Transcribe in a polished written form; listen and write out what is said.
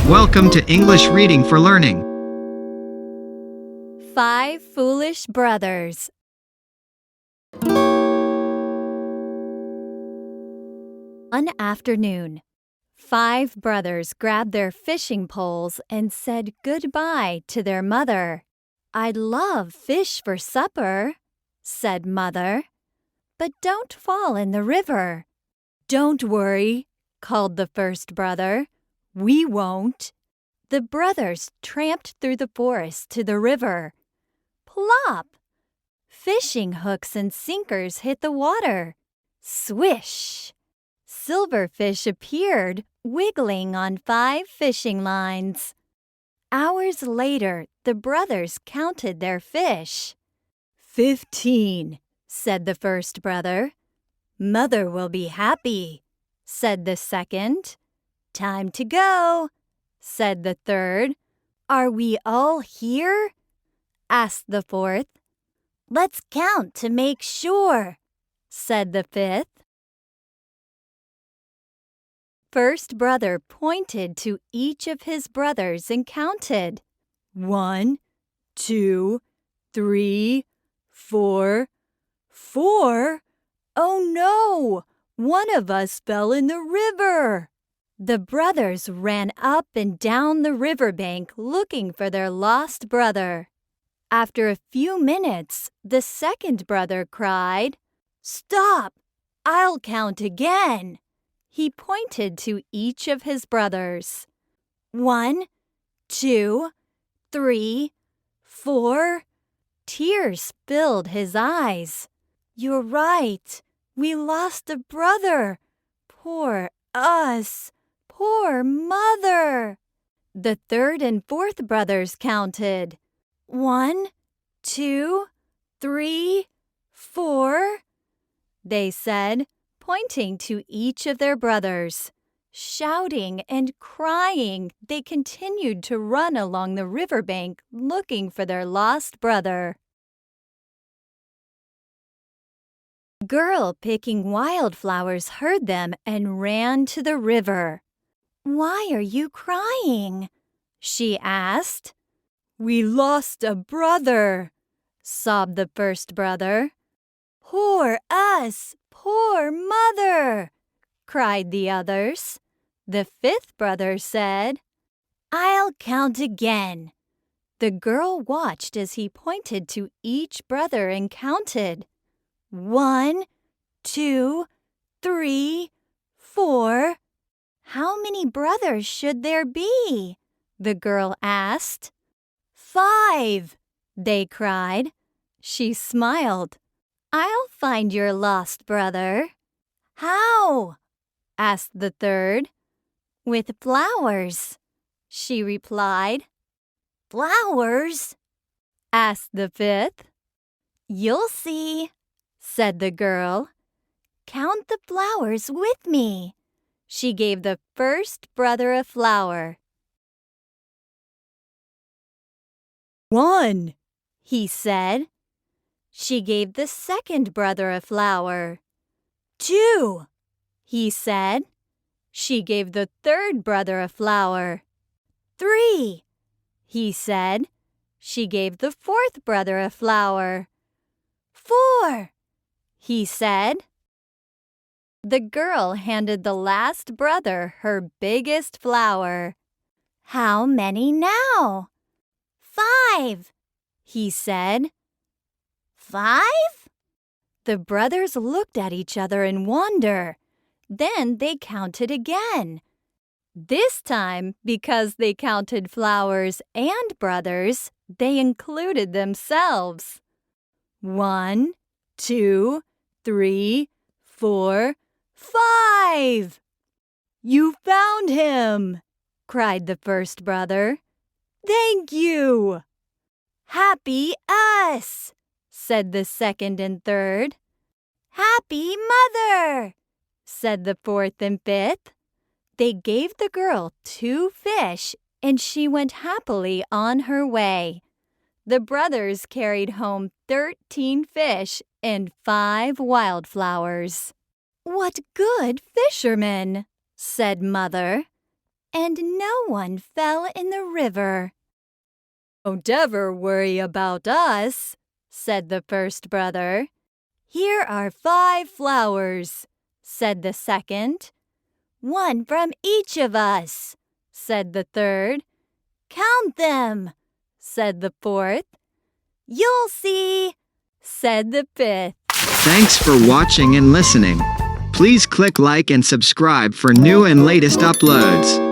Welcome to English Reading for Learning. 5 Foolish Brothers. One afternoon, 5 brothers grabbed their fishing poles and said goodbye to their mother. "I'd love fish for supper," said Mother, "but don't fall in the river." "Don't worry," called the first brother. "We won't." The brothers tramped through the forest to the river. Plop! Fishing hooks and sinkers hit the water. Swish! Silverfish appeared, wiggling on 5 fishing lines. Hours later, the brothers counted their fish. 15, said the first brother. "Mother will be happy," said the second. "Time to go," said the third. "Are we all here?" asked the fourth. "Let's count to make sure," said the fifth. First brother pointed to each of his brothers and counted. 1, 2, 3, 4. 4? Oh no! One of us fell in the river. The brothers ran up and down the riverbank looking for their lost brother. After a few minutes, the second brother cried, "Stop! I'll count again." He pointed to each of his brothers. 1, 2, 3, 4. Tears filled his eyes. "You're right. We lost a brother. Poor us. Poor Mother." The third and fourth brothers counted. 1, 2, 3, 4, they said, pointing to each of their brothers. Shouting and crying, they continued to run along the riverbank looking for their lost brother. A girl picking wildflowers heard them and ran to the river. "Why are you crying?" she asked. "We lost a brother," sobbed the first brother. "Poor us! Poor Mother!" cried the others. The fifth brother said, "I'll count again." The girl watched as he pointed to each brother and counted. 1, 2, 3, 4. "How many brothers should there be?" the girl asked. 5, they cried. She smiled. "I'll find your lost brother." "How?" asked the third. "With flowers," she replied. "Flowers?" asked the fifth. "You'll see," said the girl. "Count the flowers with me." She gave the first brother a flower. 1, he said. She gave the second brother a flower. 2, he said. She gave the third brother a flower. 3, he said. She gave the fourth brother a flower. 4, he said. The girl handed the last brother her biggest flower. "How many now?" 5, he said. 5? The brothers looked at each other in wonder. Then they counted again. This time, because they counted flowers and brothers, they included themselves. 1, 2, 3, 4, 5. "You found him!" cried the first brother. "Thank you!" "Happy us!" said the second and third. "Happy Mother!" said the fourth and fifth. They gave the girl 2 fish, and she went happily on her way. The brothers carried home 13 fish and 5 wildflowers. "What good fishermen!" said Mother. and no one fell in the river. "Don't ever worry about us," said the first brother. "Here are 5 flowers," said the second. "One from each of us," said the third. "Count them," said the fourth. "You'll see," said the fifth. Thanks for watching and listening. Please click like and subscribe for new and latest uploads.